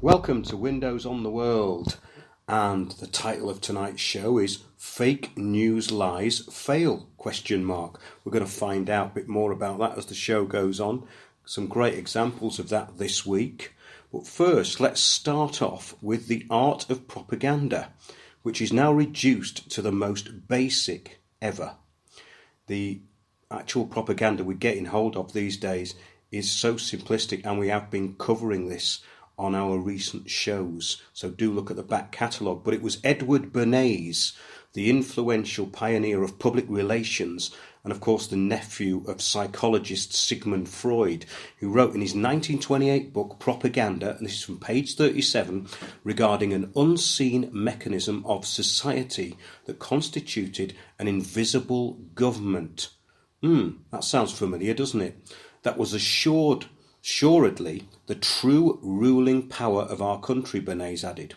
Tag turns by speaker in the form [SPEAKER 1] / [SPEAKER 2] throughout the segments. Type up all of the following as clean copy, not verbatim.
[SPEAKER 1] Welcome to Windows on the World, and the title of tonight's show is Fake News Lies Fail? We're going to find out a bit more about that as the show goes on. Some great examples of that this week. But first, let's start off with the art of propaganda, which is now reduced to the most basic ever. The actual propaganda we're getting hold of these days is so simplistic, and we have been covering this on our recent shows, so do look at the back catalogue. But it was Edward Bernays, the influential pioneer of public relations, and of course the nephew of psychologist Sigmund Freud, who wrote in his 1928 book Propaganda, and this is from page 37, regarding an unseen mechanism of society that constituted an invisible government. That sounds familiar, doesn't it? That was assuredly the true ruling power of our country, Bernays added.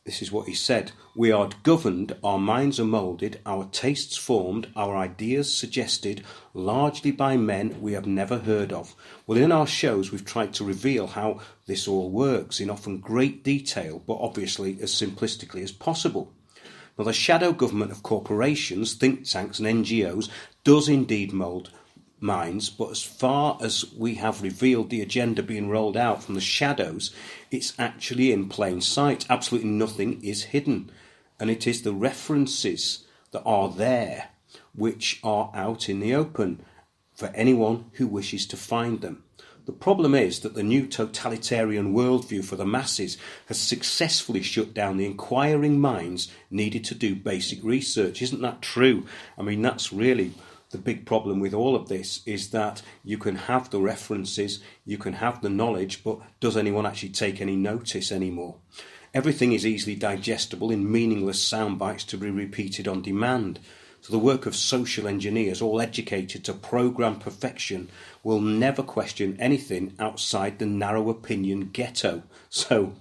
[SPEAKER 1] This is what he said: "We are governed, our minds are moulded, our tastes formed, our ideas suggested, largely by men we have never heard of." Well, in our shows we've tried to reveal how this all works in often great detail, but obviously as simplistically as possible. Now, the shadow government of corporations, think tanks and NGOs does indeed mould minds, but as far as we have revealed the agenda being rolled out from the shadows, it's actually in plain sight. Absolutely nothing is hidden, and it is the references that are there which are out in the open for anyone who wishes to find them. The problem is that the new totalitarian worldview for the masses has successfully shut down the inquiring minds needed to do basic research. Isn't that true? I mean, that's really the big problem with all of this, is that you can have the references, you can have the knowledge, but does anyone actually take any notice anymore? Everything is easily digestible in meaningless sound bites to be repeated on demand. So the work of social engineers, all educated to program perfection, will never question anything outside the narrow opinion ghetto. So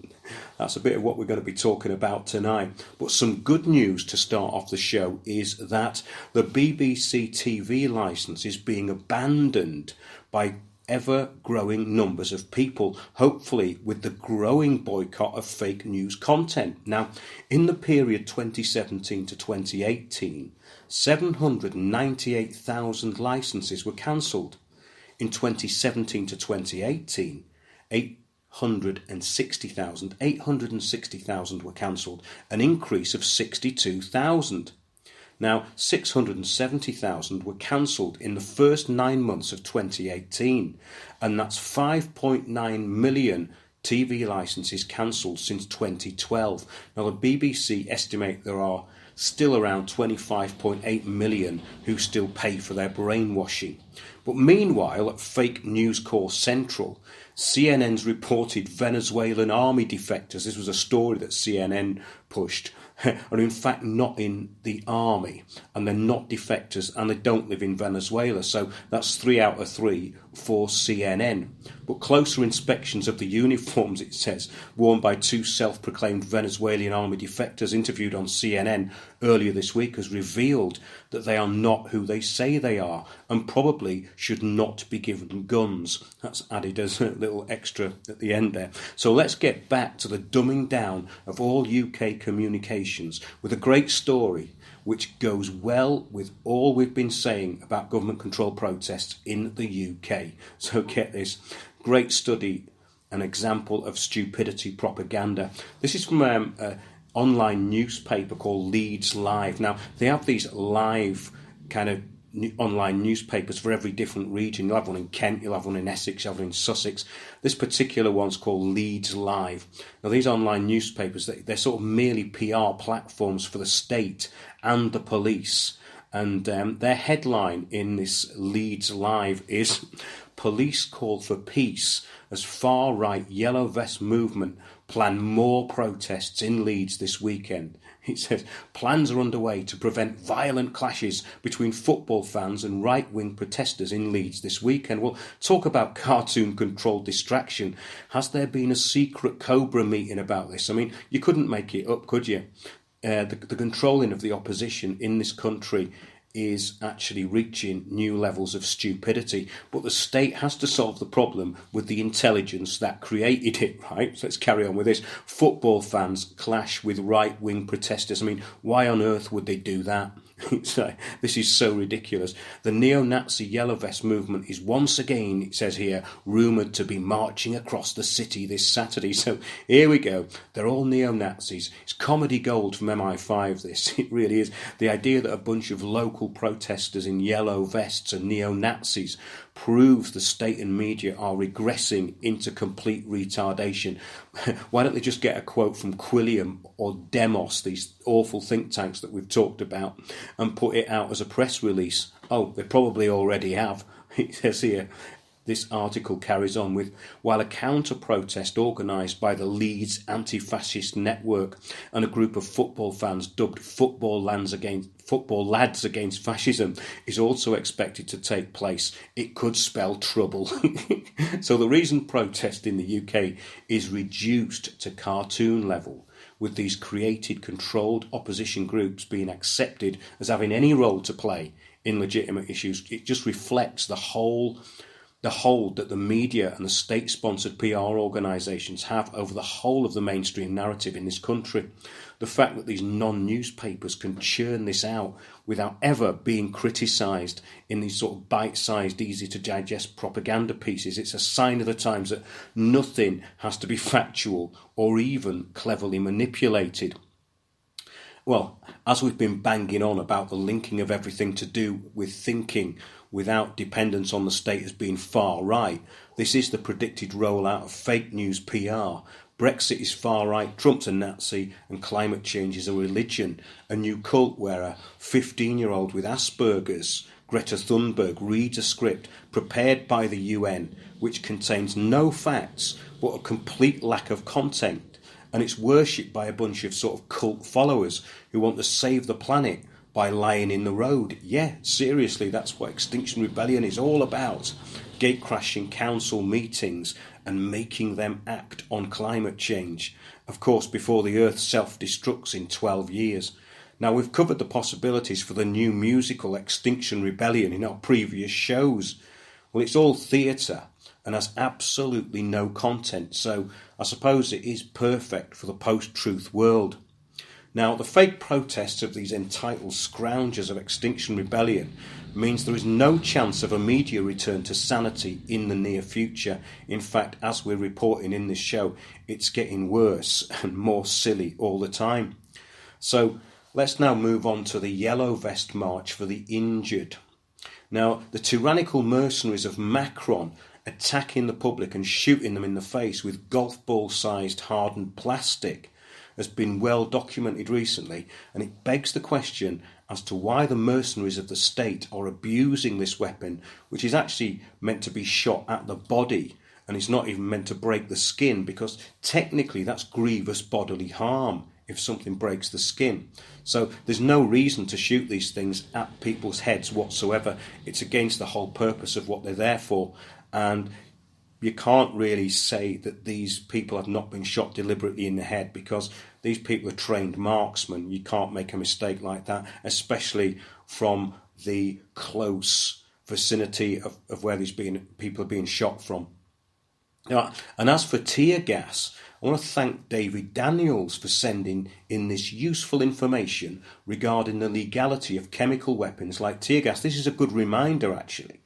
[SPEAKER 1] that's a bit of what we're going to be talking about tonight. But some good news to start off the show is that the BBC TV licence is being abandoned by ever-growing numbers of people, hopefully with the growing boycott of fake news content. Now, in the period 2017 to 2018, 798,000 licences were cancelled. In 2017 to 2018, 860,000 were cancelled, an increase of 62,000. Now, 670,000 were cancelled in the first 9 months of 2018, and that's 5.9 million TV licences cancelled since 2012. Now, the BBC estimate there are still around 25.8 million who still pay for their brainwashing. But meanwhile, at Fake News Corps Central, CNN's reported Venezuelan army defectors, this was a story that CNN pushed, are in fact not in the army, and they're not defectors, and they don't live in Venezuela. So that's 3 out of 3 for CNN. But closer inspections of the uniforms, it says, worn by 2 self-proclaimed Venezuelan army defectors interviewed on CNN earlier this week, has revealed that they are not who they say they are, and probably should not be given guns. That's added as a little extra at the end there. So let's get back to the dumbing down of all UK communications with a great story which goes well with all we've been saying about government control protests in the UK. So get this, great study, an example of stupidity propaganda. This is from an online newspaper called Leeds Live. Now, they have these live kind of online newspapers for every different region. You'll have one in Kent, you'll have one in Essex, you'll have one in Sussex. This particular one's called Leeds Live. Now, these online newspapers, they're sort of merely PR platforms for the state and the police. And their headline in this Leeds Live is "Police Call for Peace as Far-Right Yellow Vest Movement Plan More Protests in Leeds this weekend." It says, plans are underway to prevent violent clashes between football fans and right-wing protesters in Leeds this weekend. Well, talk about cartoon-controlled distraction. Has there been a secret Cobra meeting about this? I mean, you couldn't make it up, could you? The controlling of the opposition in this country is actually reaching new levels of stupidity, but the state has to solve the problem with the intelligence that created it, right? So let's carry on with this. Football fans clash with right-wing protesters. I mean, why on earth would they do that? This is so ridiculous. The neo-Nazi Yellow Vest movement is once again, it says here, rumoured to be marching across the city this Saturday. So here we go. They're all neo-Nazis. It's comedy gold from MI5, this. It really is. The idea that a bunch of local protesters in yellow vests are neo-Nazis proves the state and media are regressing into complete retardation. Why don't they just get a quote from Quilliam or Demos, these awful think tanks that we've talked about, and put it out as a press release? Oh, they probably already have. It says here, this article carries on with, while a counter-protest organised by the Leeds Anti-Fascist Network and a group of football fans dubbed Football Lads Against Fascism is also expected to take place, it could spell trouble. So the reason protest in the UK is reduced to cartoon level, with these created, controlled opposition groups being accepted as having any role to play in legitimate issues, it just reflects the hold that the media and the state-sponsored PR organisations have over the whole of the mainstream narrative in this country. The fact that these non-newspapers can churn this out without ever being criticised in these sort of bite-sized, easy-to-digest propaganda pieces, it's a sign of the times that nothing has to be factual or even cleverly manipulated. Well, as we've been banging on about the linking of everything to do with thinking without dependence on the state as being far right, this is the predicted rollout of fake news PR. Brexit is far right, Trump's a Nazi, and climate change is a religion. A new cult where a 15-year-old with Asperger's, Greta Thunberg, reads a script prepared by the UN which contains no facts but a complete lack of content. And it's worshipped by a bunch of sort of cult followers who want to save the planet by lying in the road. Yeah, seriously, that's what Extinction Rebellion is all about. Gate-crashing council meetings and making them act on climate change. Of course, before the Earth self-destructs in 12 years. Now, we've covered the possibilities for the new musical Extinction Rebellion in our previous shows. Well, it's all theatre and has absolutely no content, so I suppose it is perfect for the post-truth world. Now, the fake protests of these entitled scroungers of Extinction Rebellion means there is no chance of a media return to sanity in the near future. In fact, as we're reporting in this show, it's getting worse and more silly all the time. So let's now move on to the Yellow Vest March for the Injured. Now, the tyrannical mercenaries of Macron attacking the public and shooting them in the face with golf ball-sized hardened plastic has been well documented recently, and it begs the question as to why the mercenaries of the state are abusing this weapon, which is actually meant to be shot at the body and is not even meant to break the skin, because technically that's grievous bodily harm if something breaks the skin. So there's no reason to shoot these things at people's heads whatsoever. It's against the whole purpose of what they're there for. And you can't really say that these people have not been shot deliberately in the head, because these people are trained marksmen. You can't make a mistake like that, especially from the close vicinity of where these people are being shot from. And as for tear gas, I want to thank David Daniels for sending in this useful information regarding the legality of chemical weapons like tear gas. This is a good reminder, actually.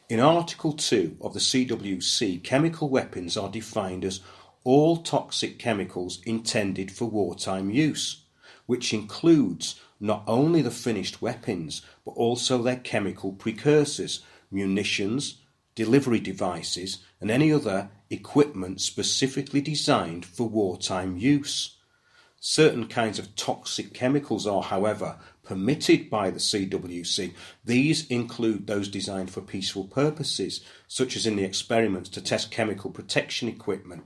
[SPEAKER 1] In Article 2 of the CWC, chemical weapons are defined as all toxic chemicals intended for wartime use, which includes not only the finished weapons, but also their chemical precursors, munitions, delivery devices, and any other equipment specifically designed for wartime use. Certain kinds of toxic chemicals are, however, permitted by the CWC. These include those designed for peaceful purposes, such as in the experiments to test chemical protection equipment.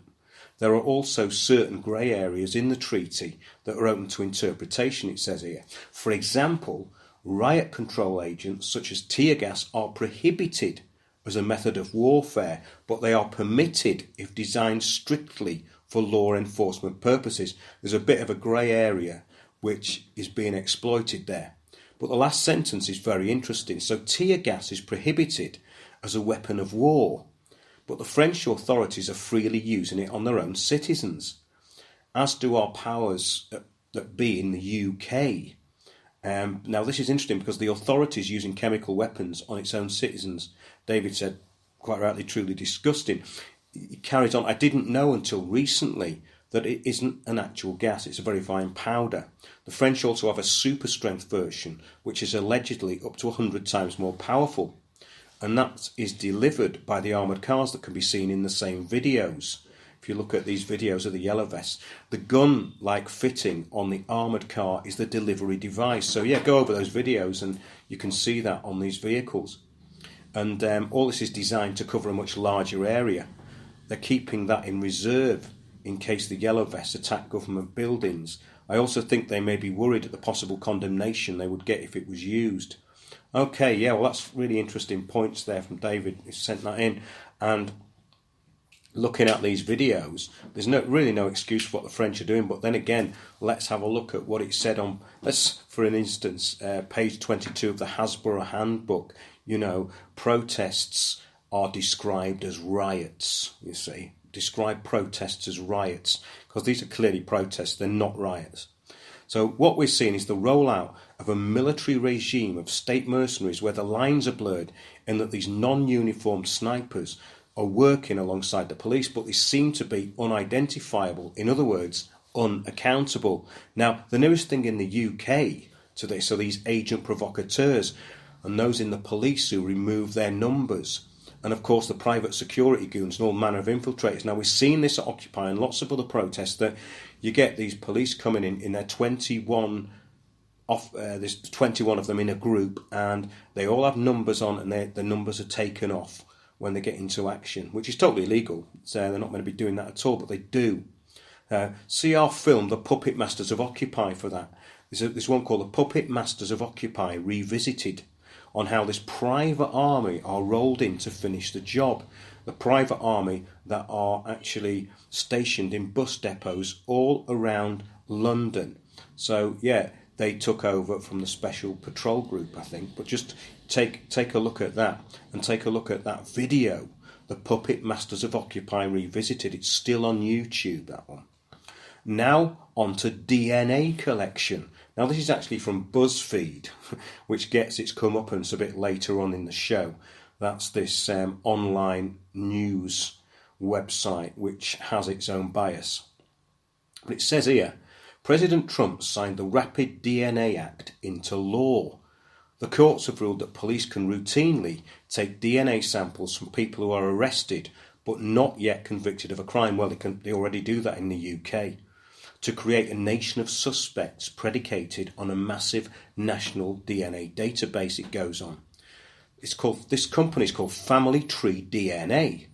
[SPEAKER 1] There are also certain grey areas in the treaty that are open to interpretation, it says here. For example, riot control agents such as tear gas are prohibited as a method of warfare, but they are permitted if designed strictly for law enforcement purposes. There's a bit of a grey area which is being exploited there. But the last sentence is very interesting. So tear gas is prohibited as a weapon of war, but the French authorities are freely using it on their own citizens, as do our powers that be in the UK. Now this is interesting because the authorities using chemical weapons on its own citizens, David said, quite rightly, truly disgusting. He carries on, I didn't know until recently that it isn't an actual gas, it's a very fine powder. The French also have a super strength version, which is allegedly up to 100 times more powerful. And that is delivered by the armoured cars that can be seen in the same videos. If you look at these videos of the yellow vests, the gun-like fitting on the armoured car is the delivery device. So yeah, go over those videos and you can see that on these vehicles. And all this is designed to cover a much larger area. They're keeping that in reserve in case the yellow vests attack government buildings. I also think they may be worried at the possible condemnation they would get if it was used. Okay, yeah, well, that's really interesting points there from David, who sent that in. And looking at these videos, there's really no excuse for what the French are doing. But then again, let's have a look at what it said on, for an instance, page 22 of the Hasbro Handbook. You know, protests are described as riots, you see. Describe protests as riots, because these are clearly protests, they're not riots. So what we're seeing is the rollout of a military regime of state mercenaries where the lines are blurred and that these non-uniformed snipers are working alongside the police, but they seem to be unidentifiable, in other words, unaccountable. Now, the nearest thing in the UK to this are these agent provocateurs and those in the police who remove their numbers. And of course the private security goons and all manner of infiltrators. Now we've seen this at Occupy and lots of other protests, that you get these police coming in their 21 there's 21 of them in a group, and they all have numbers on, and the numbers are taken off when they get into action, which is totally illegal. So they're not going to be doing that at all, but they do. See our film, The Puppet Masters of Occupy, for that. There's one called The Puppet Masters of Occupy Revisited, on how this private army are rolled in to finish the job. The private army that are actually stationed in bus depots all around London. So yeah, they took over from the Special Patrol Group, I think. But just take a look at that, and take a look at that video, The Puppet Masters of Occupy Revisited. It's still on YouTube, that one. Now on to DNA collection. Now this is actually from BuzzFeed, which gets its comeuppance a bit later on in the show. That's this online news website which has its own bias. But it says here, President Trump signed the Rapid DNA Act into law. The courts have ruled that police can routinely take DNA samples from people who are arrested but not yet convicted of a crime. Well, they already do that in the UK. To create a nation of suspects predicated on a massive national DNA database, it goes on. This company is called Family Tree DNA,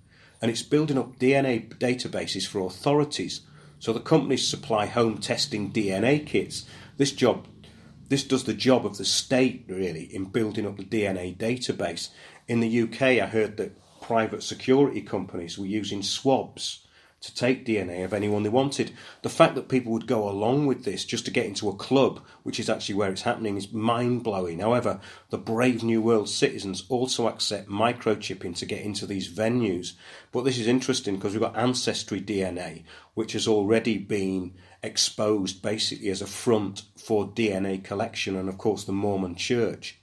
[SPEAKER 1] and it's building up DNA databases for authorities. So the companies supply home testing DNA kits. This does the job of the state, really, in building up the DNA database. In the UK, I heard that private security companies were using swabs to take DNA of anyone they wanted. The fact that people would go along with this just to get into a club, which is actually where it's happening, is mind-blowing. However, the brave New World citizens also accept microchipping to get into these venues. But this is interesting because we've got Ancestry DNA, which has already been exposed basically as a front for DNA collection, and of course the Mormon Church.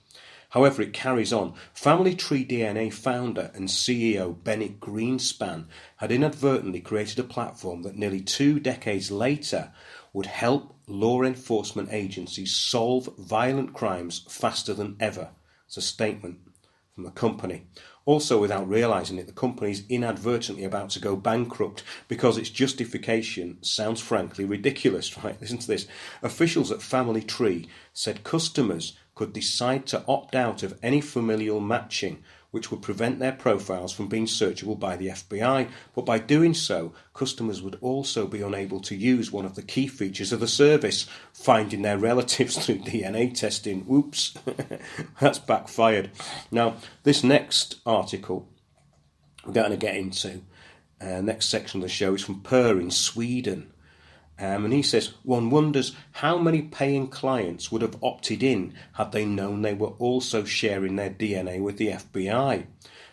[SPEAKER 1] However, it carries on. Family Tree DNA founder and CEO Bennett Greenspan had inadvertently created a platform that nearly 2 decades later would help law enforcement agencies solve violent crimes faster than ever. It's a statement from the company. Also, without realising it, the company is inadvertently about to go bankrupt because its justification sounds frankly ridiculous, right? Listen to this. Officials at Family Tree said customers could decide to opt out of any familial matching, which would prevent their profiles from being searchable by the FBI. But by doing so, customers would also be unable to use one of the key features of the service, finding their relatives through DNA testing. Whoops, that's backfired. Now, this next article we're going to get into, next section of the show, is from Per in Sweden. And he says, one wonders how many paying clients would have opted in had they known they were also sharing their DNA with the FBI.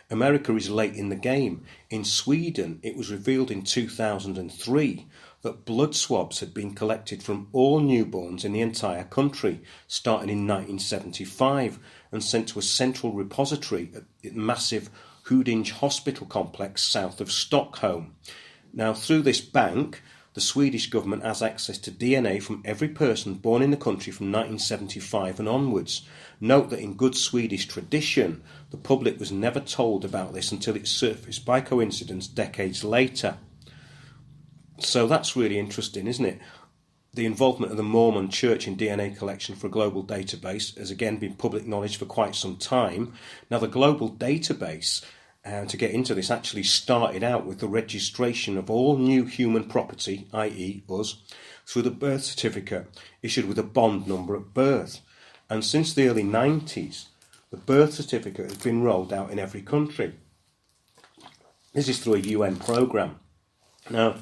[SPEAKER 1] America is late in the game. In Sweden, it was revealed in 2003 that blood swabs had been collected from all newborns in the entire country, starting in 1975, and sent to a central repository at the massive Huddinge hospital complex south of Stockholm. Now, through this bank, the Swedish government has access to DNA from every person born in the country from 1975 and onwards. Note that in good Swedish tradition, the public was never told about this until it surfaced by coincidence decades later. So that's really interesting, isn't it? The involvement of the Mormon Church in DNA collection for a global database has again been public knowledge for quite some time. Now, the global database, to get into this, actually started out with the registration of all new human property, i.e. us, through the birth certificate issued with a bond number at birth. And since the early 90s, the birth certificate has been rolled out in every country. This is through a UN programme. Now,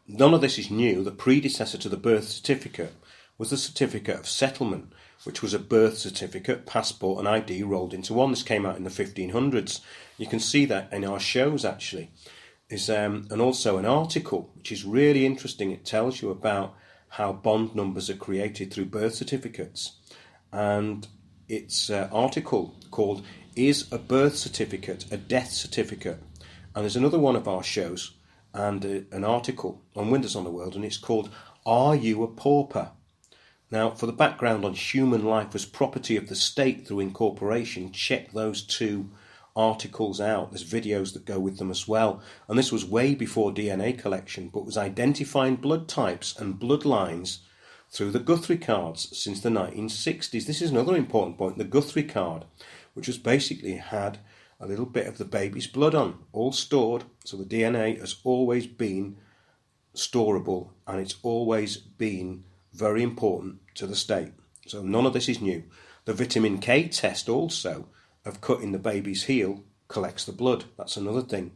[SPEAKER 1] none of this is new. The predecessor to the birth certificate was the certificate of settlement, which was a birth certificate, passport and ID rolled into one. This came out in the 1500s. You can see that in our shows, actually. There's and also an article, which is really interesting. It tells you about how bond numbers are created through birth certificates. And it's an article called Is a Birth Certificate a Death Certificate? And there's another one of our shows and an article on Windows on the World, and it's called Are You a Pauper? Now, for the background on human life as property of the state through incorporation, check those two articles out. There's videos that go with them as well. And this was way before DNA collection, but was identifying blood types and bloodlines through the Guthrie cards since the 1960s. This is another important point, the Guthrie card, which was basically had a little bit of the baby's blood on, all stored. So the DNA has always been storable, and it's always been very important to the state. So none of this is new. The vitamin K test also of cutting the baby's heel collects the blood. That's another thing.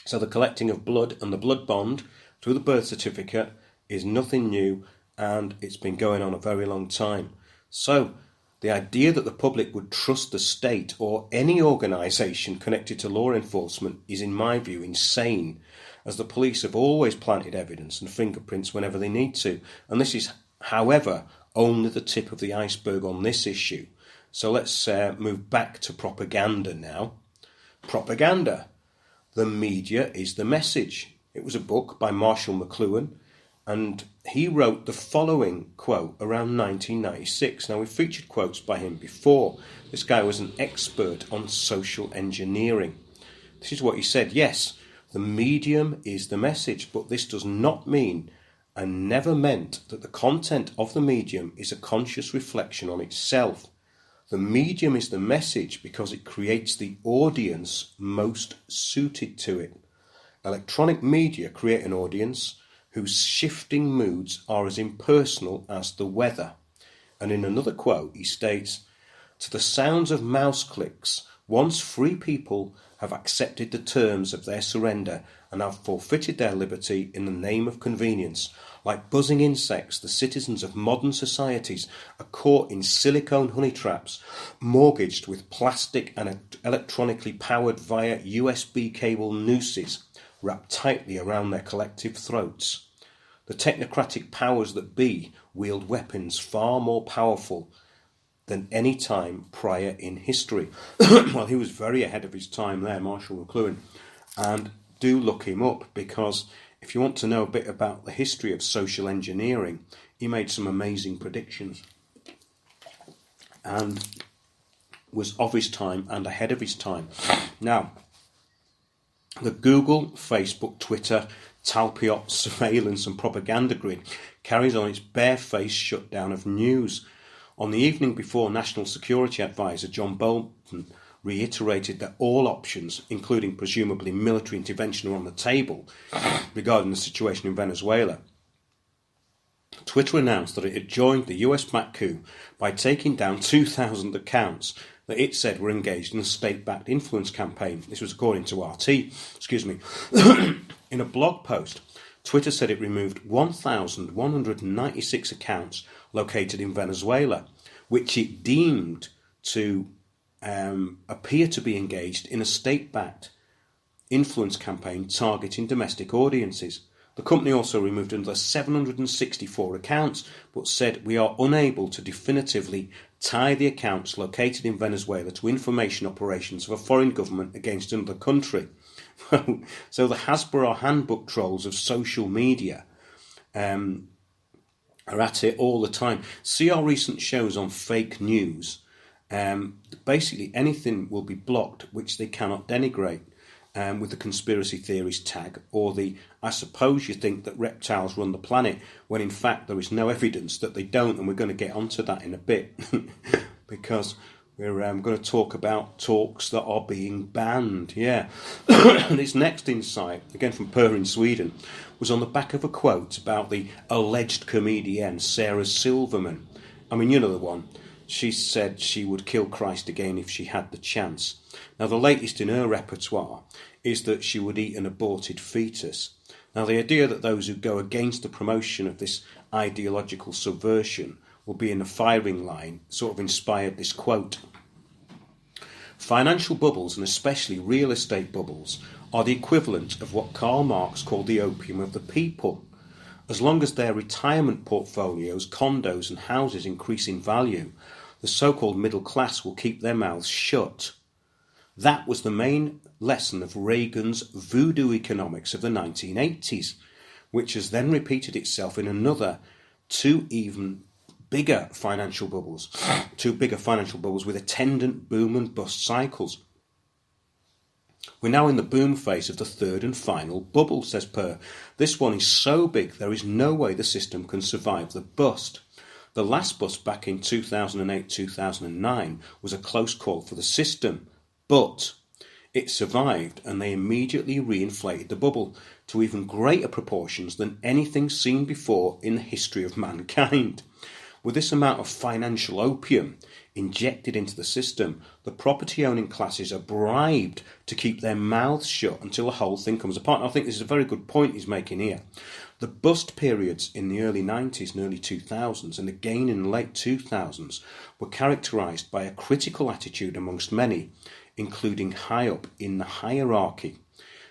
[SPEAKER 1] So the collecting of blood and the blood bond through the birth certificate is nothing new, and it's been going on a very long time. So the idea that the public would trust the state or any organisation connected to law enforcement is, in my view, insane, as the police have always planted evidence and fingerprints whenever they need to. And this is, however, only the tip of the iceberg on this issue. So let's move back to propaganda now. Propaganda. The media is the message. It was a book by Marshall McLuhan, and he wrote the following quote around 1996. Now, we've featured quotes by him before. This guy was an expert on social engineering. This is what he said. Yes, the medium is the message, but this does not mean and never meant that the content of the medium is a conscious reflection on itself. The medium is the message because it creates the audience most suited to it. Electronic media create an audience whose shifting moods are as impersonal as the weather. And in another quote, he states, to the sounds of mouse clicks, once free people have accepted the terms of their surrender and have forfeited their liberty in the name of convenience. Like buzzing insects, the citizens of modern societies are caught in silicone honey traps, mortgaged with plastic and electronically powered via USB cable nooses wrapped tightly around their collective throats. The technocratic powers that be wield weapons far more powerful than any time prior in history. Well, he was very ahead of his time there, Marshall McLuhan. And do look him up, because if you want to know a bit about the history of social engineering, he made some amazing predictions and was of his time and ahead of his time. Now, the Google, Facebook, Twitter, Talpiot surveillance and propaganda grid carries on its barefaced shutdown of news. On the evening before, National Security Advisor John Bolton reiterated that all options, including presumably military intervention, are on the table regarding the situation in Venezuela. Twitter announced that it had joined the US-backed coup by taking down 2,000 accounts that it said were engaged in a state-backed influence campaign. This was according to RT. In a blog post, Twitter said it removed 1,196 accounts located in Venezuela, which it deemed to appear to be engaged in a state-backed influence campaign targeting domestic audiences. The company also removed another 764 accounts, but said we are unable to definitively tie the accounts located in Venezuela to information operations of a foreign government against another country. So the Hasbro handbook trolls of social media are at it all the time. See our recent shows on fake news. Basically anything will be blocked which they cannot denigrate. With the conspiracy theories tag, or the I suppose you think that reptiles run the planet, when in fact there is no evidence that they don't, and we're going to get onto that in a bit because we're going to talk about talks that are being banned. Yeah. This next insight, again from Per in Sweden, was on the back of a quote about the alleged comedienne Sarah Silverman. I mean, you know the one. She said she would kill Christ again if she had the chance. Now, the latest in her repertoire is that she would eat an aborted fetus. Now, the idea that those who go against the promotion of this ideological subversion will be in the firing line sort of inspired this quote. Financial bubbles, and especially real estate bubbles, are the equivalent of what Karl Marx called the opium of the people. As long as their retirement portfolios, condos and houses increase in value, the so-called middle class will keep their mouths shut. That was the main lesson of Reagan's voodoo economics of the 1980s, which has then repeated itself in another two bigger financial bubbles with attendant boom and bust cycles. We're now in the boom phase of the third and final bubble, says Per. This one is so big there is no way the system can survive the bust. The last bust back in 2008-2009 was a close call for the system, but it survived and they immediately reinflated the bubble to even greater proportions than anything seen before in the history of mankind. With this amount of financial opium injected into the system, the property-owning classes are bribed to keep their mouths shut until the whole thing comes apart. And I think this is a very good point he's making here. The bust periods in the early 90s and early 2000s and again in the late 2000s were characterised by a critical attitude amongst many, including high up in the hierarchy.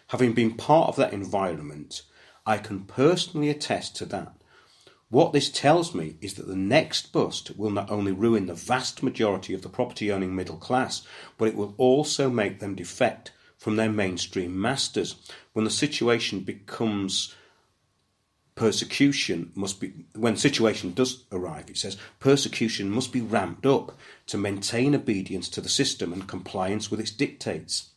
[SPEAKER 1] Having been part of that environment, I can personally attest to that. What this tells me is that the next bust will not only ruin the vast majority of the property-owning middle class, but it will also make them defect from their mainstream masters. When the situation becomes when situation does arrive, it says, persecution must be ramped up to maintain obedience to the system and compliance with its dictates.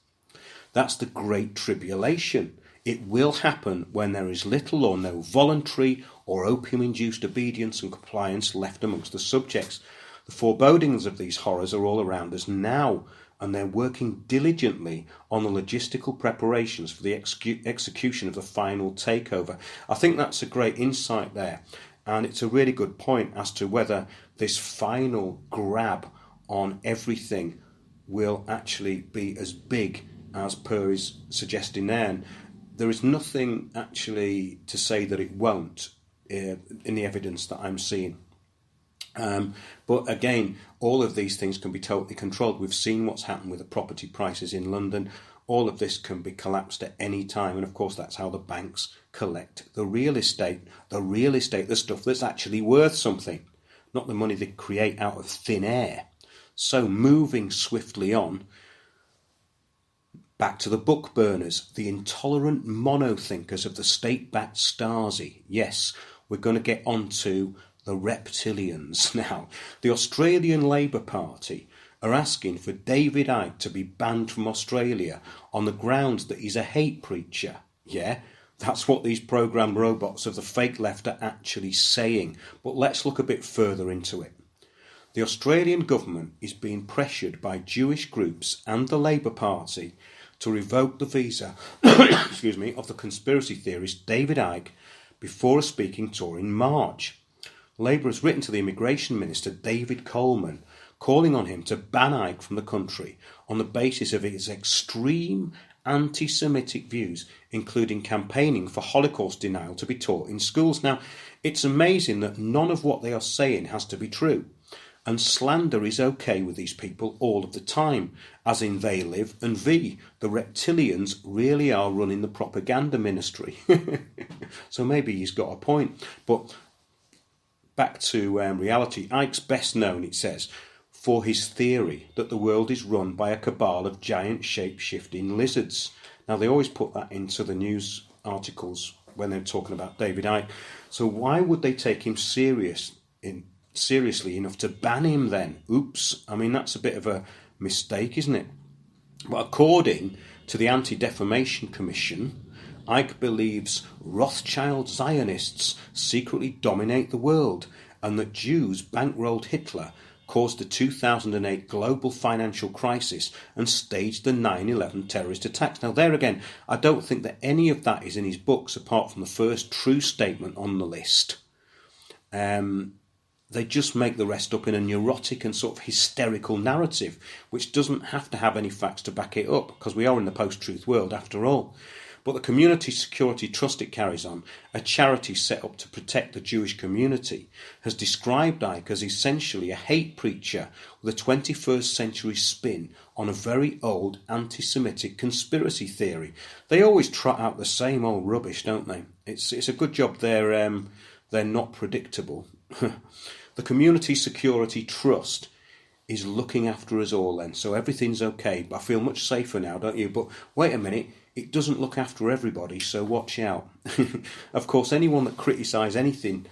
[SPEAKER 1] That's the Great Tribulation. It will happen when there is little or no voluntary or opium-induced obedience and compliance left amongst the subjects. The forebodings of these horrors are all around us now, and they're working diligently on the logistical preparations for the execution of the final takeover. I think that's a great insight there, and it's a really good point as to whether this final grab on everything will actually be as big as Per is suggesting there. And there is nothing actually to say that it won't in the evidence that I'm seeing. But again, all of these things can be totally controlled. We've seen what's happened with the property prices in London. All of this can be collapsed at any time. And of course, that's how the banks collect the real estate, the stuff that's actually worth something, not the money they create out of thin air. So moving swiftly on, back to the book burners, the intolerant mono-thinkers of the state-backed Stasi. Yes, we're going to get on to the reptilians now. The Australian Labour Party are asking for David Icke to be banned from Australia on the grounds that he's a hate preacher. Yeah, that's what these programmed robots of the fake left are actually saying. But let's look a bit further into it. The Australian government is being pressured by Jewish groups and the Labour Party to revoke the visa of the conspiracy theorist David Icke before a speaking tour in March. Labour has written to the Immigration Minister David Coleman, calling on him to ban Icke from the country on the basis of his extreme anti-Semitic views, including campaigning for Holocaust denial to be taught in schools. Now, it's amazing that none of what they are saying has to be true. And slander is okay with these people all of the time, as in they live and the reptilians really are running the propaganda ministry. So maybe he's got a point. But back to reality, Icke's best known, it says, for his theory that the world is run by a cabal of giant shape-shifting lizards. Now, they always put that into the news articles when they're talking about David Icke. So why would they take him seriously enough to ban him then? Oops. I mean, that's a bit of a mistake, isn't it? But according to the Anti-Defamation Commission, Icke believes Rothschild Zionists secretly dominate the world and that Jews bankrolled Hitler, caused the 2008 global financial crisis and staged the 9/11 terrorist attacks. Now, there again, I don't think that any of that is in his books apart from the first true statement on the list. They just make the rest up in a neurotic and sort of hysterical narrative, which doesn't have to have any facts to back it up, because we are in the post-truth world after all. But the Community Security Trust, it carries on, a charity set up to protect the Jewish community, has described Icke as essentially a hate preacher with a 21st century spin on a very old anti-Semitic conspiracy theory. They always trot out the same old rubbish, don't they? It's a good job they're not predictable. The Community Security Trust is looking after us all then, so everything's okay. But I feel much safer now, don't you? But wait a minute, it doesn't look after everybody, so watch out. Of course, anyone that criticises anything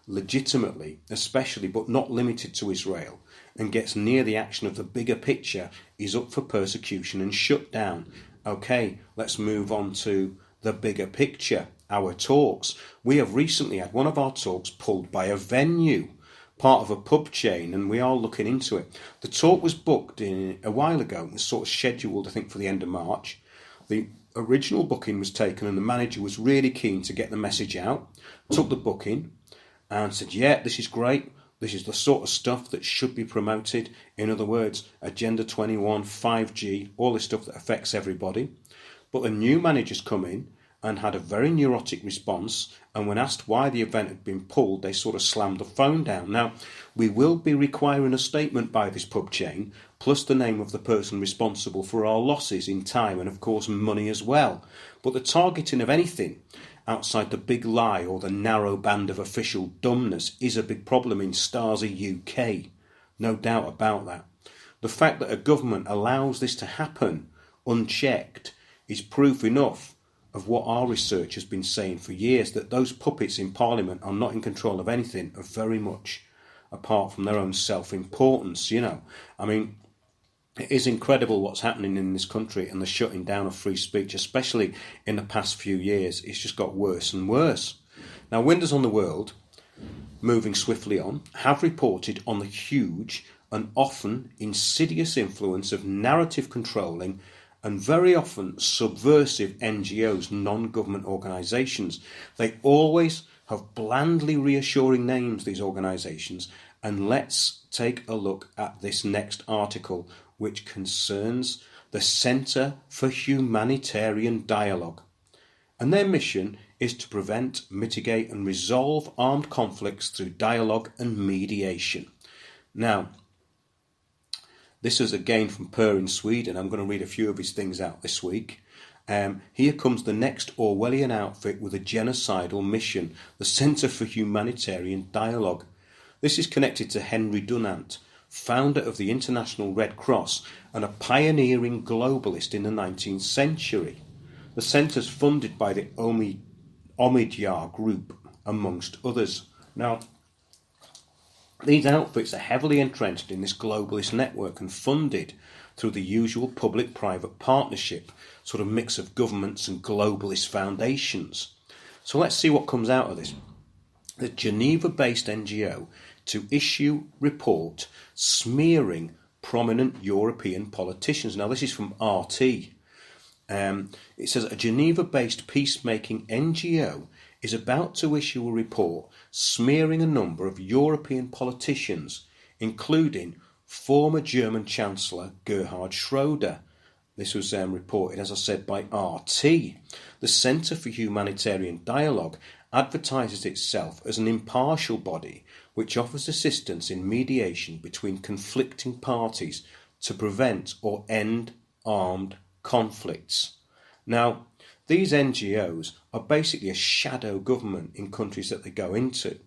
[SPEAKER 1] legitimately, especially but not limited to Israel, and gets near the action of the bigger picture is up for persecution and shut down. Okay, let's move on to the bigger picture, our talks. We have recently had one of our talks pulled by a venue, part of a pub chain, and we are looking into it. The talk was booked in a while ago and was sort of scheduled, I think, for the end of March. The original booking was taken and the manager was really keen to get the message out, took the booking and said, yeah, this is great. This is the sort of stuff that should be promoted. In other words, Agenda 21, 5G, all this stuff that affects everybody. But the new managers come in and had a very neurotic response, and when asked why the event had been pulled, they sort of slammed the phone down. Now, we will be requiring a statement by this pub chain, plus the name of the person responsible for our losses in time and, of course, money as well. But the targeting of anything outside the big lie or the narrow band of official dumbness is a big problem in Stasi UK. No doubt about that. The fact that a government allows this to happen unchecked is proof enough of what our research has been saying for years, that those puppets in Parliament are not in control of anything of very much apart from their own self-importance, you know. I mean, it is incredible what's happening in this country and the shutting down of free speech, especially in the past few years. It's just got worse and worse. Now, Windows on the World, moving swiftly on, have reported on the huge and often insidious influence of narrative controlling and very often subversive NGOs, non-government organisations. They always have blandly reassuring names, these organisations, and let's take a look at this next article, which concerns the Centre for Humanitarian Dialogue. And their mission is to prevent, mitigate and resolve armed conflicts through dialogue and mediation. Now, this is again from Per in Sweden. I'm going to read a few of his things out this week. Here comes the next Orwellian outfit with a genocidal mission, the Centre for Humanitarian Dialogue. This is connected to Henry Dunant, founder of the International Red Cross and a pioneering globalist in the 19th century. The centre's funded by the Omidyar Group, amongst others. Now, these outfits are heavily entrenched in this globalist network and funded through the usual public-private partnership, sort of mix of governments and globalist foundations. So let's see what comes out of this. The Geneva-based NGO to issue report smearing prominent European politicians. Now, this is from RT. It says a Geneva-based peacemaking NGO is about to issue a report smearing a number of European politicians, including former German Chancellor Gerhard Schroeder This was reported, as I said, by RT. The Centre for Humanitarian Dialogue advertises itself as an impartial body which offers assistance in mediation between conflicting parties to prevent or end armed conflicts. Now, these NGOs are basically a shadow government in countries that they go into,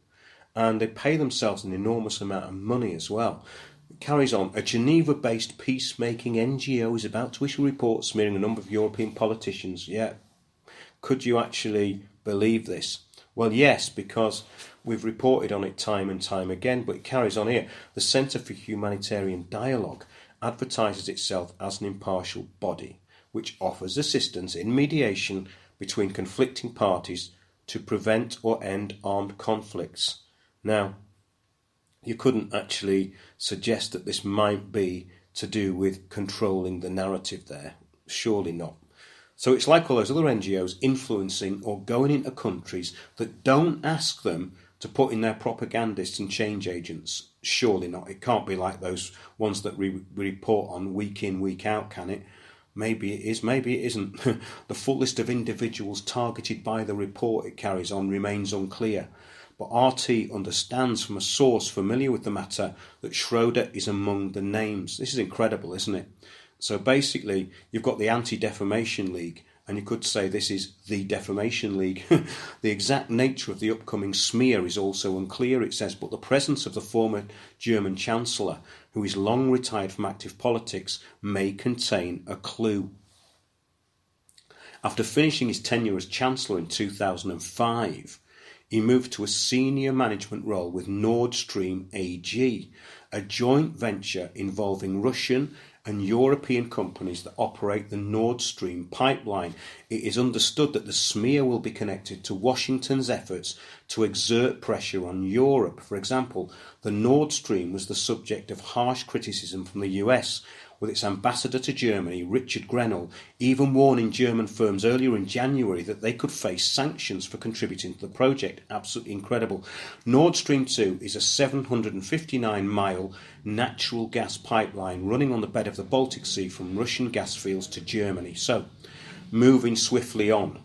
[SPEAKER 1] and they pay themselves an enormous amount of money as well. It carries on. A Geneva-based peacemaking NGO is about to issue a report smearing a number of European politicians. Yeah, could you actually believe this? Well, yes, because we've reported on it time and time again, but it carries on here. The Centre for Humanitarian Dialogue advertises itself as an impartial body which offers assistance in mediation between conflicting parties to prevent or end armed conflicts. Now, you couldn't actually suggest that this might be to do with controlling the narrative there. Surely not. So it's like all those other NGOs influencing or going into countries that don't ask them to put in their propagandists and change agents. Surely not. It can't be like those ones that we report on week in, week out, can it? Maybe it is, maybe it isn't. The full list of individuals targeted by the report, it carries on, remains unclear. But RT understands from a source familiar with the matter that Schroeder is among the names. This is incredible, isn't it? So basically, you've got the Anti-Defamation League, and you could say this is the Defamation League. The exact nature of the upcoming smear is also unclear, it says, but the presence of the former German Chancellor, who is long retired from active politics, may contain a clue. After finishing his tenure as Chancellor in 2005, he moved to a senior management role with Nord Stream AG, a joint venture involving Russian and European companies that operate the Nord Stream pipeline. It is understood that the smear will be connected to Washington's efforts to exert pressure on Europe. For example, the Nord Stream was the subject of harsh criticism from the US, with its ambassador to Germany, Richard Grenell, even warning German firms earlier in January that they could face sanctions for contributing to the project. Absolutely incredible. Nord Stream 2 is a 759-mile natural gas pipeline running on the bed of the Baltic Sea from Russian gas fields to Germany. So, moving swiftly on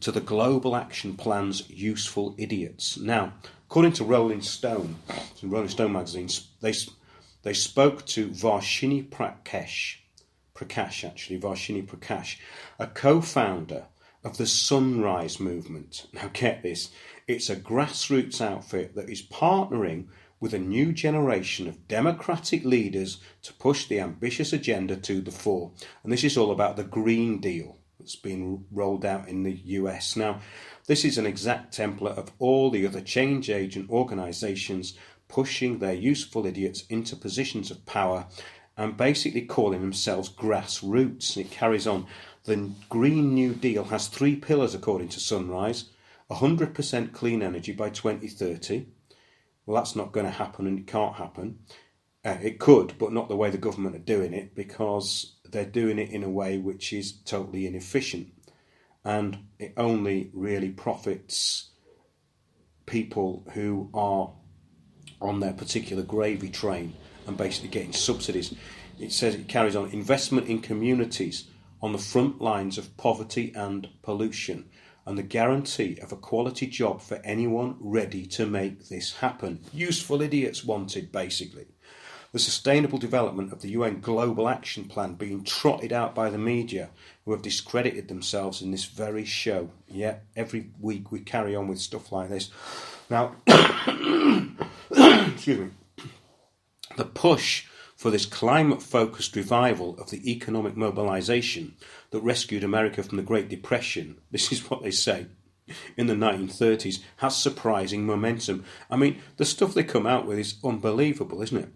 [SPEAKER 1] to the Global Action Plan's useful idiots. Now, according to Rolling Stone magazine, they spoke to Varshini Prakash, a co-founder of the Sunrise Movement. Now get this, it's a grassroots outfit that is partnering with a new generation of democratic leaders to push the ambitious agenda to the fore. And this is all about the Green Deal that's been rolled out in the US. Now, this is an exact template of all the other change agent organisations pushing their useful idiots into positions of power and basically calling themselves grassroots. It carries on. The Green New Deal has 3 pillars, according to Sunrise. 100% clean energy by 2030. Well, that's not going to happen, and it can't happen. It could, but not the way the government are doing it, because they're doing it in a way which is totally inefficient. And it only really profits people who are on their particular gravy train and basically getting subsidies. It says, it carries on, investment in communities on the front lines of poverty and pollution, and the guarantee of a quality job for anyone ready to make this happen. Useful idiots wanted, basically. The sustainable development of the UN Global Action Plan being trotted out by the media, who have discredited themselves in this very show. Yeah, every week we carry on with stuff like this. Now, excuse me, the push for this climate-focused revival of the economic mobilisation that rescued America from the Great Depression, this is what they say, in the 1930s, has surprising momentum. I mean, the stuff they come out with is unbelievable, isn't it?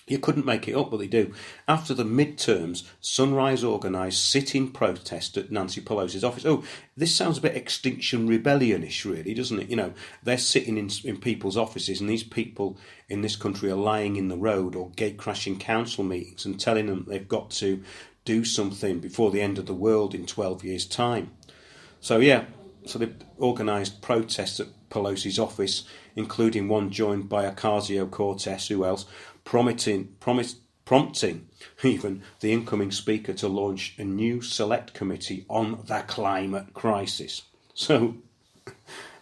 [SPEAKER 1] You couldn't make it up, but they do. After the midterms, Sunrise organised sit-in protest at Nancy Pelosi's office. Oh, this sounds a bit Extinction Rebellion-ish, really, doesn't it? You know, they're sitting in people's offices, and these people in this country are lying in the road or gate-crashing council meetings and telling them they've got to do something before the end of the world in 12 years' time. So, yeah, so they've organised protests at Pelosi's office, including one joined by Ocasio-Cortez, who else, promising prompting even the incoming speaker to launch a new select committee on the climate crisis. So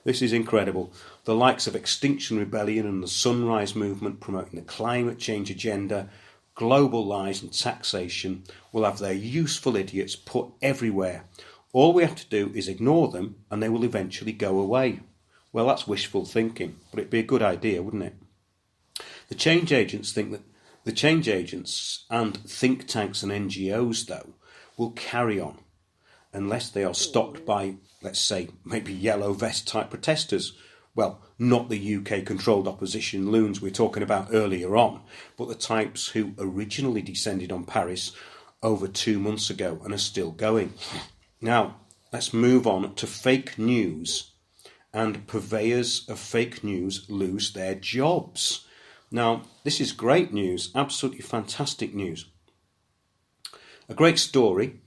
[SPEAKER 1] this is incredible. The likes of Extinction Rebellion and the Sunrise Movement promoting the climate change agenda, global lies and taxation will have their useful idiots put everywhere. All we have to do is ignore them and they will eventually go away. Well, that's wishful thinking, but it'd be a good idea, wouldn't it? The change agents think that the change agents and think tanks and NGOs, though, will carry on unless they are stopped by, let's say, maybe yellow vest type protesters. Well, not the UK-controlled opposition loons we were talking about earlier on, but the types who originally descended on Paris over 2 months ago and are still going. Now, let's move on to fake news, and purveyors of fake news lose their jobs. Now, this is great news, absolutely fantastic news. A great story.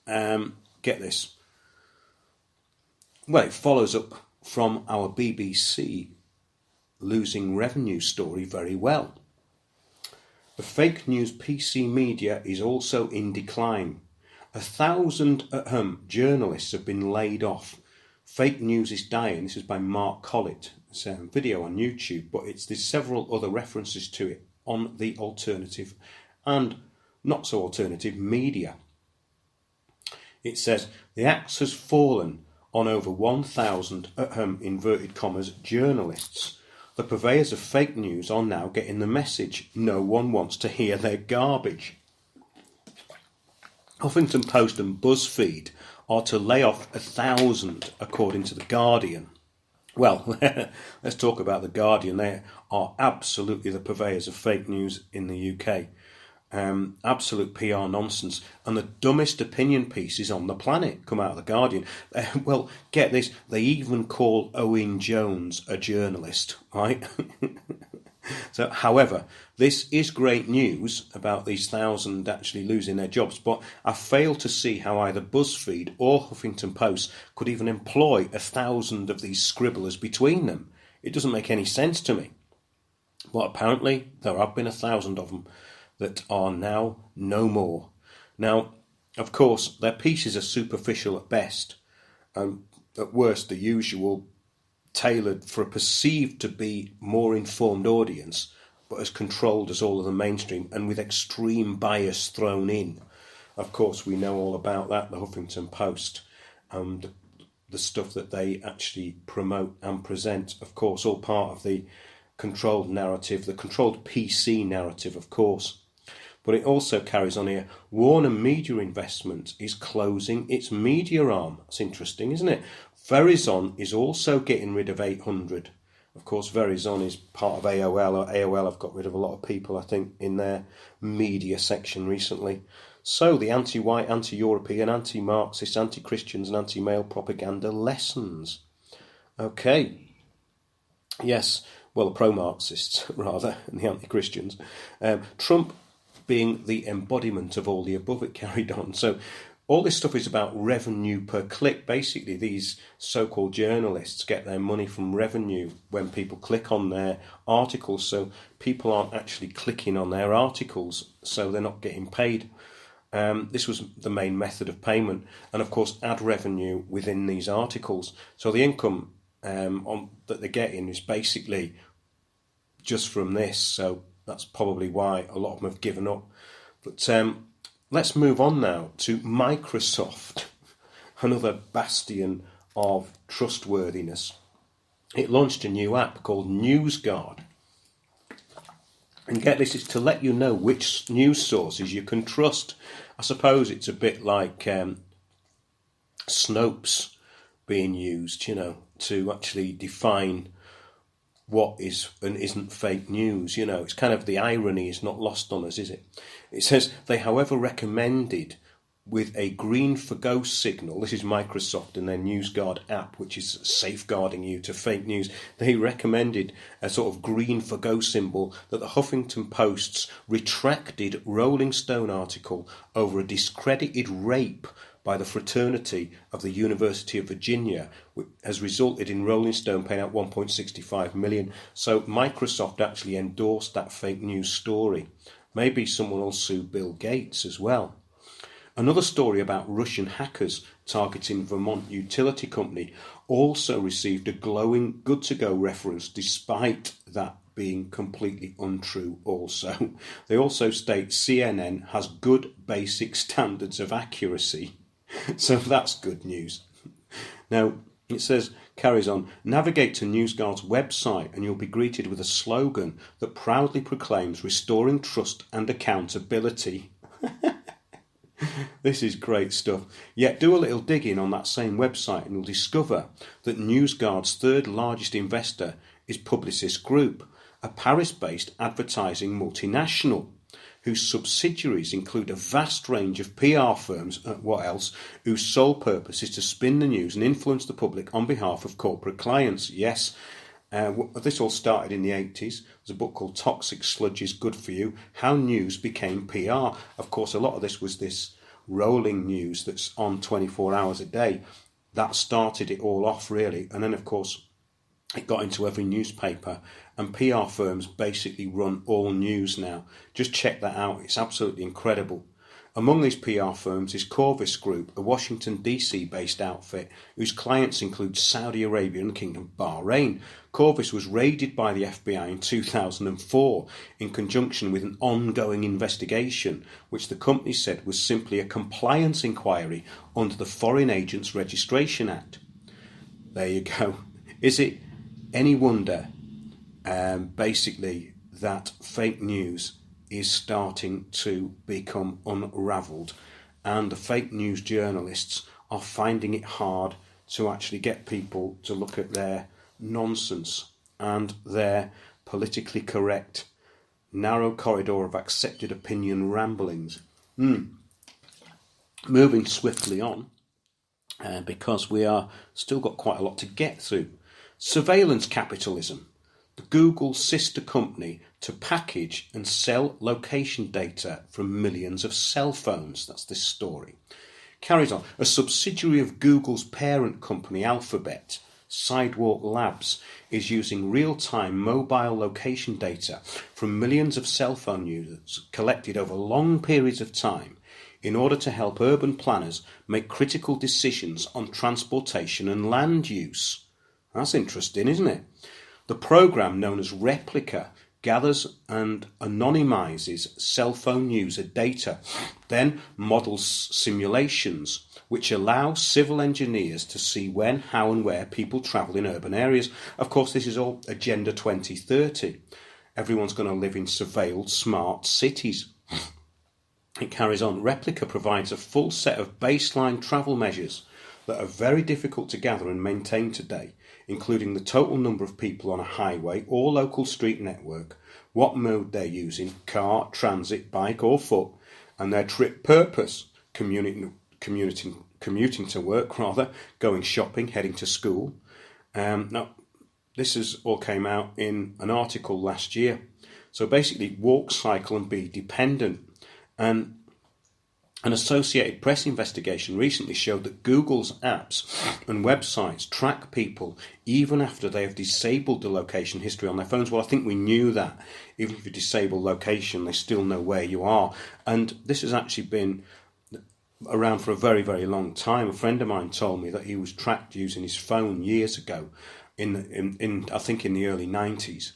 [SPEAKER 1] Get this. Well, it follows up from our BBC losing revenue story very well. The fake news PC media is also in decline. 1,000 journalists have been laid off. Fake news is dying. This is by Mark Collett. It's a video on YouTube, but there's several other references to it on the alternative and not so alternative media. It says the axe has fallen on over 1,000 inverted commas journalists. The purveyors of fake news are now getting the message. No one wants to hear their garbage. Huffington Post and BuzzFeed are to lay off 1,000, according to The Guardian. Well, let's talk about The Guardian. They are absolutely the purveyors of fake news in the UK. Absolute PR nonsense. And the dumbest opinion pieces on the planet come out of The Guardian. Well, get this, they even call Owen Jones a journalist, right? So, however, this is great news about these 1,000 actually losing their jobs, but I fail to see how either BuzzFeed or Huffington Post could even employ 1,000 of these scribblers between them. It doesn't make any sense to me. But apparently there have been 1,000 of them that are now no more. Now, of course, their pieces are superficial at best, and at worst the usual, tailored for a perceived to be more informed audience, but as controlled as all of the mainstream and with extreme bias thrown in. Of course, we know all about that, the Huffington Post, and the stuff that they actually promote and present, of course, all part of the controlled narrative, the controlled PC narrative, of course. But it also carries on here, Warner Media Investment is closing its media arm. That's interesting, isn't it? Verizon is also getting rid of 800. Of course, Verizon is part of AOL, or AOL have got rid of a lot of people, I think, in their media section recently. So the anti-white, anti-European, anti-Marxist, anti-Christians and anti-male propaganda lessons. Okay. Yes, well, the pro-Marxists, rather, and the anti-Christians. Trump being the embodiment of all the above, it carried on. So all this stuff is about revenue per click. Basically, these so-called journalists get their money from revenue when people click on their articles. So people aren't actually clicking on their articles, so they're not getting paid. This was the main method of payment. And of course, ad revenue within these articles. So the income that they're getting is basically just from this. So that's probably why a lot of them have given up. But let's move on now to Microsoft, another bastion of trustworthiness. It launched a new app called NewsGuard. And get this, it's to let you know which news sources you can trust. I suppose it's a bit like Snopes being used, to actually define what is and isn't fake news. It's kind of, the irony is not lost on us, is it? It says they, however, recommended with a green for go signal. This is Microsoft and their NewsGuard app, which is safeguarding you to fake news. They recommended a sort of green for go symbol that the Huffington Post's retracted Rolling Stone article over a discredited rape by the fraternity of the University of Virginia has resulted in Rolling Stone paying out $1.65 million. So Microsoft actually endorsed that fake news story. Maybe someone will sue Bill Gates as well. Another story about Russian hackers targeting Vermont utility company also received a glowing good-to-go reference, despite that being completely untrue also. They also state CNN has good basic standards of accuracy. So that's good news. Now, it says, carries on, navigate to NewsGuard's website and you'll be greeted with a slogan that proudly proclaims restoring trust and accountability. This is great stuff. Yet do a little digging on that same website and you'll discover that NewsGuard's third largest investor is Publicis Group, a Paris-based advertising multinational, whose subsidiaries include a vast range of PR firms, whose sole purpose is to spin the news and influence the public on behalf of corporate clients. Yes, this all started in the 80s. There's a book called Toxic Sludge is Good for You, How News Became PR. Of course, a lot of this was this rolling news that's on 24 hours a day. That started it all off, really. And then, of course, it got into every newspaper, and PR firms basically run all news now. Just check that out. It's absolutely incredible. Among these PR firms is Corvus Group, a Washington DC based outfit whose clients include Saudi Arabia and Kingdom Bahrain. Corvus was raided by the FBI in 2004 in conjunction with an ongoing investigation, which the company said was simply a compliance inquiry under the Foreign Agents Registration Act. There you go. Is it any wonder, basically, that fake news is starting to become unravelled, and the fake news journalists are finding it hard to actually get people to look at their nonsense and their politically correct narrow corridor of accepted opinion ramblings. Moving swiftly on, because we are still got quite a lot to get through. Surveillance capitalism, the Google sister company to package and sell location data from millions of cell phones. That's this story. Carries on. A subsidiary of Google's parent company Alphabet, Sidewalk Labs, is using real-time mobile location data from millions of cell phone users collected over long periods of time in order to help urban planners make critical decisions on transportation and land use. That's interesting, isn't it? The program, known as Replica, gathers and anonymizes cell phone user data, then models simulations which allow civil engineers to see when, how and where people travel in urban areas. Of course, this is all Agenda 2030. Everyone's going to live in surveilled smart cities. It carries on. Replica provides a full set of baseline travel measures that are very difficult to gather and maintain today, including the total number of people on a highway or local street network, what mode they're using, car, transit, bike or foot, and their trip purpose, commuting to work, going shopping, heading to school. Now, this all came out in an article last year. So basically, walk, cycle and be dependent. And an Associated Press investigation recently showed that Google's apps and websites track people even after they have disabled the location history on their phones. Well, I think we knew that. Even if you disable location, they still know where you are. And this has actually been around for a very, very long time. A friend of mine told me that he was tracked using his phone years ago, I think in the early 90s.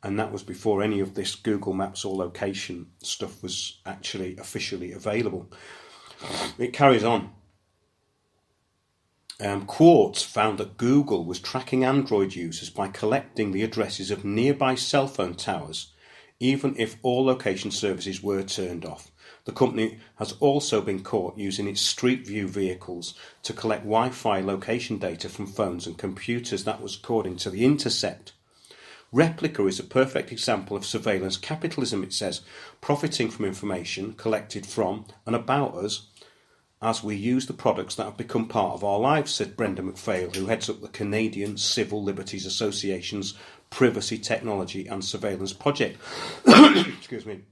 [SPEAKER 1] And that was before any of this Google Maps or location stuff was actually officially available. It carries on. Quartz found that Google was tracking Android users by collecting the addresses of nearby cell phone towers, even if all location services were turned off. The company has also been caught using its Street View vehicles to collect Wi-Fi location data from phones and computers. That was according to The Intercept. Replica is a perfect example of surveillance capitalism, it says, profiting from information collected from and about us as we use the products that have become part of our lives, said Brenda McPhail, who heads up the Canadian Civil Liberties Association's Privacy, Technology and Surveillance Project. Excuse me.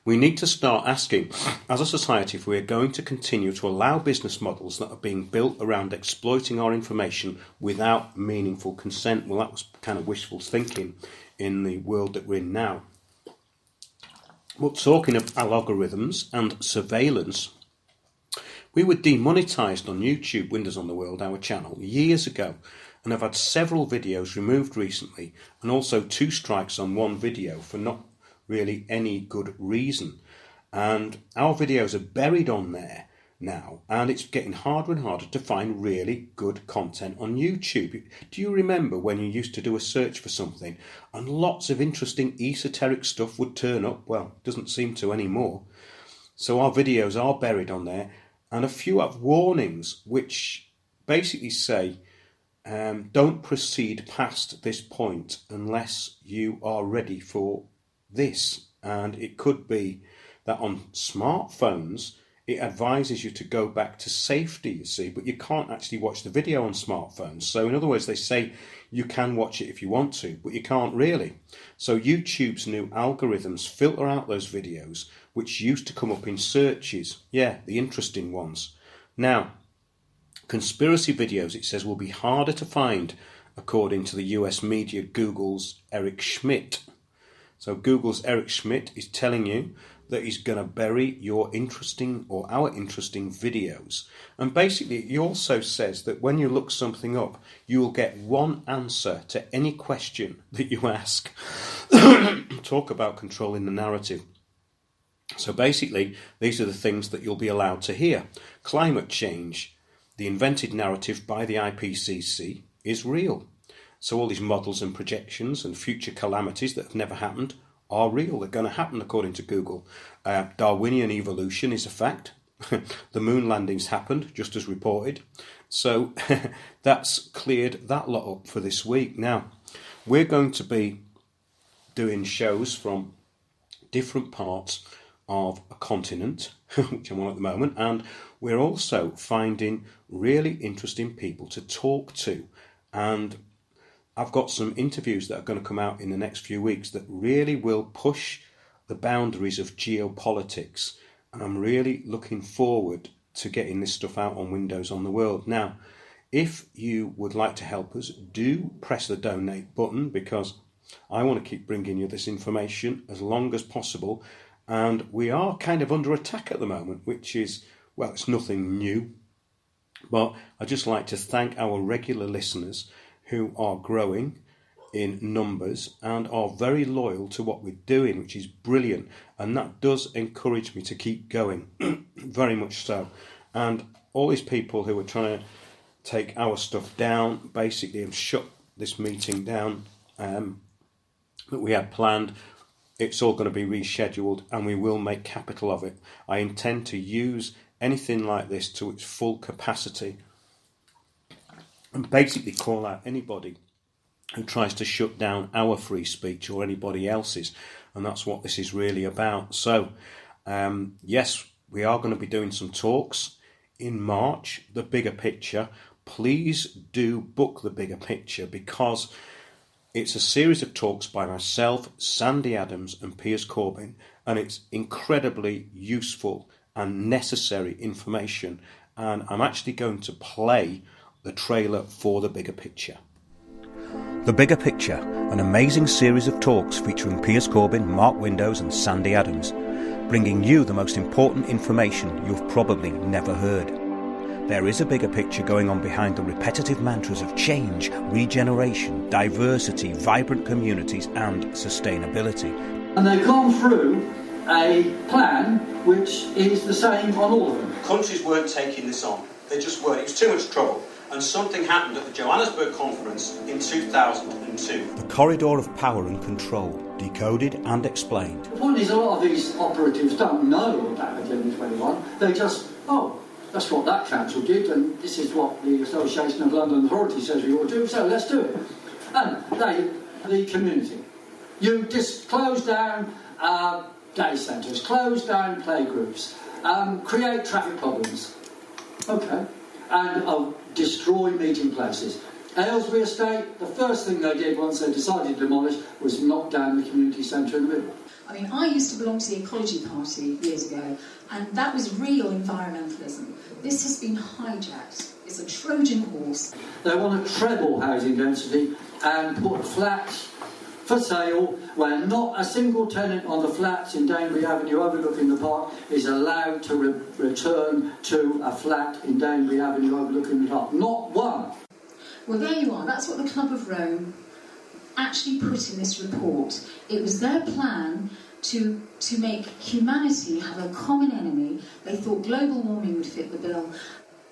[SPEAKER 1] We need to start asking, as a society, if we are going to continue to allow business models that are being built around exploiting our information without meaningful consent. Well, that was kind of wishful thinking in the world that we're in now. But talking of algorithms and surveillance, we were demonetised on YouTube, Windows on the World, our channel, years ago, and I've had several videos removed recently, and also 2 strikes on one video for not really any good reason. And our videos are buried on there now, and it's getting harder and harder to find really good content on YouTube. Do you remember when you used to do a search for something and lots of interesting esoteric stuff would turn up? Well, it doesn't seem to anymore. So our videos are buried on there, and a few have warnings which basically say don't proceed past this point unless you are ready for this. And it could be that on smartphones it advises you to go back to safety, you see, but you can't actually watch the video on smartphones. So in other words, they say you can watch it if you want to, but you can't really. So YouTube's new algorithms filter out those videos which used to come up in searches. Yeah, the interesting ones. Now, conspiracy videos, it says, will be harder to find, according to the US media Google's Eric Schmidt. So Google's Eric Schmidt is telling you that he's going to bury your interesting or our interesting videos. And basically, he also says that when you look something up, you will get one answer to any question that you ask. Talk about controlling the narrative. So basically, these are the things that you'll be allowed to hear. Climate change, the invented narrative by the IPCC, is real. So all these models and projections and future calamities that have never happened are real. They're going to happen according to Google. Darwinian evolution is a fact. The moon landings happened, just as reported. So that's cleared that lot up for this week. Now, we're going to be doing shows from different parts of a continent, which I'm on at the moment, and we're also finding really interesting people to talk to. And I've got some interviews that are going to come out in the next few weeks that really will push the boundaries of geopolitics. And I'm really looking forward to getting this stuff out on Windows on the World. Now, if you would like to help us, do press the donate button, because I want to keep bringing you this information as long as possible. And we are kind of under attack at the moment, which is, well, it's nothing new. But I'd just like to thank our regular listeners who are growing in numbers and are very loyal to what we're doing, which is brilliant. And that does encourage me to keep going, very much so. And all these people who are trying to take our stuff down, basically, and shut this meeting down that we had planned, it's all going to be rescheduled, and we will make capital of it. I intend to use anything like this to its full capacity and basically call out anybody who tries to shut down our free speech or anybody else's. And that's what this is really about. So, yes, we are going to be doing some talks in March, the bigger picture. Please do book the bigger picture, because it's a series of talks by myself, Sandy Adams and Piers Corbyn, and it's incredibly useful and necessary information. And I'm actually going to play the trailer for The Bigger Picture. The Bigger Picture, an amazing series of talks featuring Piers Corbyn, Mark Windows and Sandy Adams, bringing you the most important information you've probably never heard. There is a bigger picture going on behind the repetitive mantras of change, regeneration, diversity, vibrant communities and sustainability.
[SPEAKER 2] And they've gone through a plan which is the same on all of them.
[SPEAKER 1] Countries weren't taking this on. They just weren't. It was too much trouble. And something happened at the Johannesburg conference in 2002. The corridor of power and control, decoded and explained.
[SPEAKER 2] The point is, a lot of these operatives don't know about Agenda 21. They just, that's what that council did, and this is what the Association of London Authority says we ought to do, so let's do it. And the community. You just close down day centres, close down playgroups, create traffic problems. Okay. And destroy meeting places. Aylesbury Estate, the first thing they did once they decided to demolish was knock down the community centre in the middle.
[SPEAKER 3] I mean, I used to belong to the Ecology Party years ago, and that was real environmentalism. This has been hijacked. It's a Trojan horse.
[SPEAKER 2] They want to treble housing density and put flats for sale, where not a single tenant on the flats in Danbury Avenue overlooking the park is allowed to return to a flat in Danbury Avenue overlooking the park. Not one.
[SPEAKER 3] Well, there you are. That's what the Club of Rome actually put in this report. It was their plan to make humanity have a common enemy. They thought global warming would fit the bill.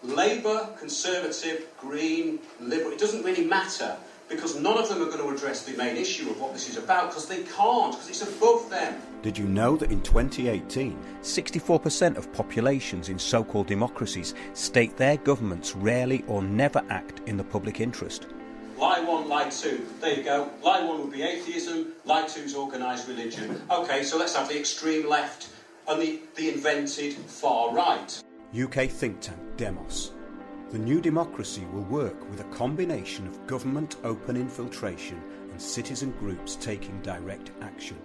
[SPEAKER 1] Labour, Conservative, Green, Liberal, it doesn't really matter, because none of them are going to address the main issue of what this is about, because they can't, because it's above them. Did you know that in 2018, 64% of populations in so-called democracies state their governments rarely or never act in the public interest? Lie one, lie two. There you go. Lie one would be atheism, lie two is organised religion. OK, so let's have the extreme left and the invented far right. UK think tank Demos. The new democracy will work with a combination of government open infiltration and citizen groups taking direct action.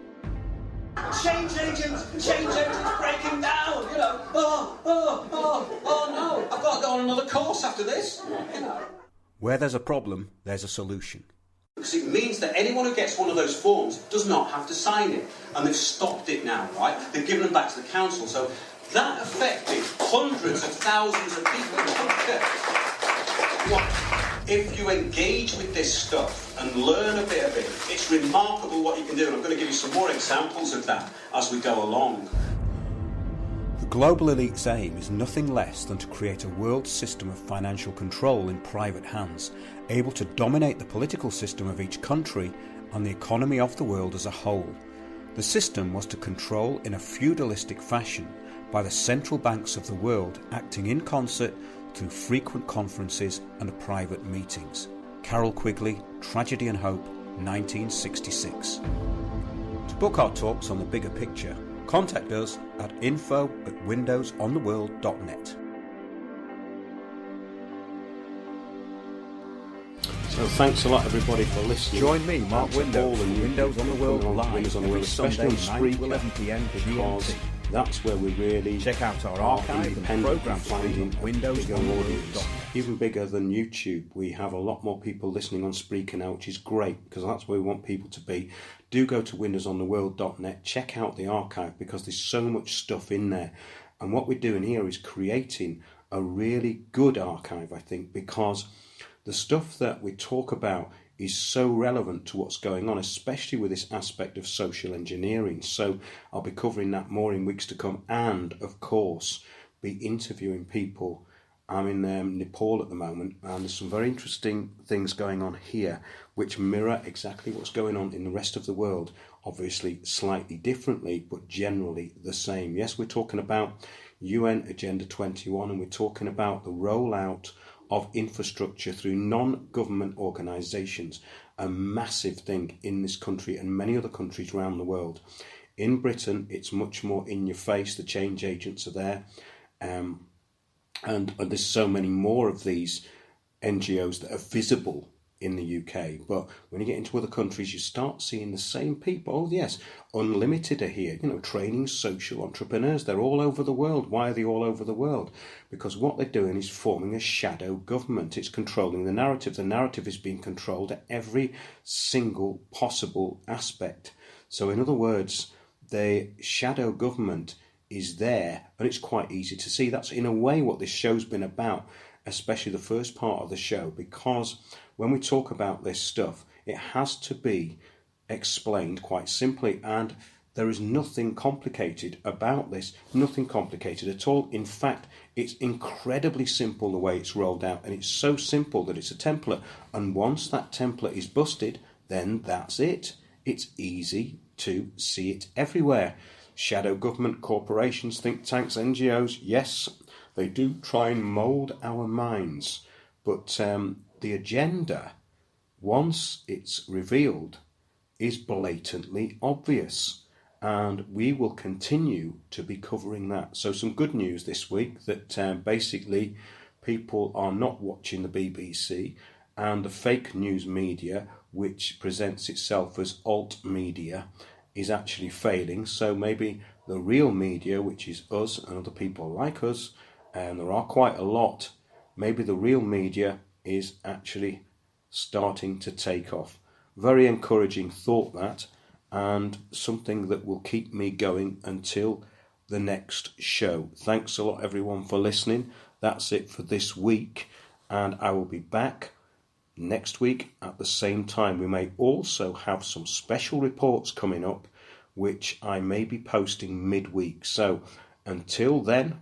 [SPEAKER 4] Change agents breaking down, you know. Oh no, I've got to go on another course after this, you know.
[SPEAKER 1] Where there's a problem, there's a solution.
[SPEAKER 5] Because it means that anyone who gets one of those forms does not have to sign it. And they've stopped it now, right? They've given them back to the council. So that affected hundreds of thousands of people in the country. If you engage with this stuff and learn a bit of it, it's remarkable what you can do. And I'm going to give you some more examples of that as we go along.
[SPEAKER 1] The global elite's aim is nothing less than to create a world system of financial control in private hands, able to dominate the political system of each country and the economy of the world as a whole. The system was to control in a feudalistic fashion by the central banks of the world acting in concert through frequent conferences and private meetings. Carol Quigley, Tragedy and Hope, 1966. To book our talks on the bigger picture, contact us at info@windowsontheworld.net. So thanks a lot everybody for listening.
[SPEAKER 6] Join me, Mark Windows,
[SPEAKER 1] and
[SPEAKER 6] Windows on the World live
[SPEAKER 1] Windows on the World,
[SPEAKER 6] Sunday,
[SPEAKER 1] especially
[SPEAKER 6] 9 to 11 p.m.
[SPEAKER 1] because that's where we really
[SPEAKER 6] check out our archive and program
[SPEAKER 1] finding
[SPEAKER 6] windowsontheworld.net.
[SPEAKER 1] Even bigger than YouTube. We have a lot more people listening on Spreaker now, which is great because that's where we want people to be. Do go to windowsontheworld.net, check out the archive because there's so much stuff in there. And what we're doing here is creating a really good archive, I think, because the stuff that we talk about is so relevant to what's going on, especially with this aspect of social engineering. So I'll be covering that more in weeks to come, and of course be interviewing people. I'm in Nepal at the moment, and there's some very interesting things going on here which mirror exactly what's going on in the rest of the world, obviously slightly differently but generally the same. Yes, we're talking about UN Agenda 21, and we're talking about the rollout of infrastructure through non-government organisations, a massive thing in this country and many other countries around the world. In Britain, it's much more in your face. The change agents are there, and there's so many more of these NGOs that are visible in the UK. But when you get into other countries, you start seeing the same people. Oh yes, Unlimited are here, training social entrepreneurs. They're all over the world. Why are they all over the world? Because what they're doing is forming a shadow government. It's controlling the narrative. The narrative is being controlled at every single possible aspect. So in other words, the shadow government is there, and it's quite easy to see. That's in a way what this show's been about, especially the first part of the show, because when we talk about this stuff, it has to be explained quite simply, and there is nothing complicated about this, nothing complicated at all. In fact, it's incredibly simple the way it's rolled out, and it's so simple that it's a template, and once that template is busted, then that's it. It's easy to see it everywhere. Shadow government, corporations, think tanks, NGOs, yes, they do try and mould our minds, but the agenda, once it's revealed, is blatantly obvious, and we will continue to be covering that. So some good news this week that basically people are not watching the BBC, and the fake news media, which presents itself as alt media, is actually failing. So maybe the real media, which is us and other people like us, and there are quite a lot, maybe the real media is actually starting to take off. Very encouraging thought, that, and something that will keep me going until the next show. Thanks a lot, everyone, for listening. That's it for this week, and I will be back next week at the same time. We may also have some special reports coming up, which I may be posting midweek. So until then,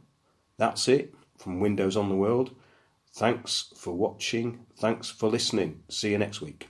[SPEAKER 1] that's it from Windows on the World. Thanks for watching. Thanks for listening. See you next week.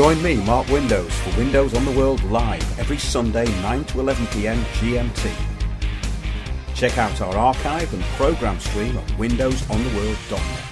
[SPEAKER 6] Join me, Mark Windows, for Windows on the World live every Sunday 9 to 11 PM GMT. Check out our archive and programme stream at windowsontheworld.net.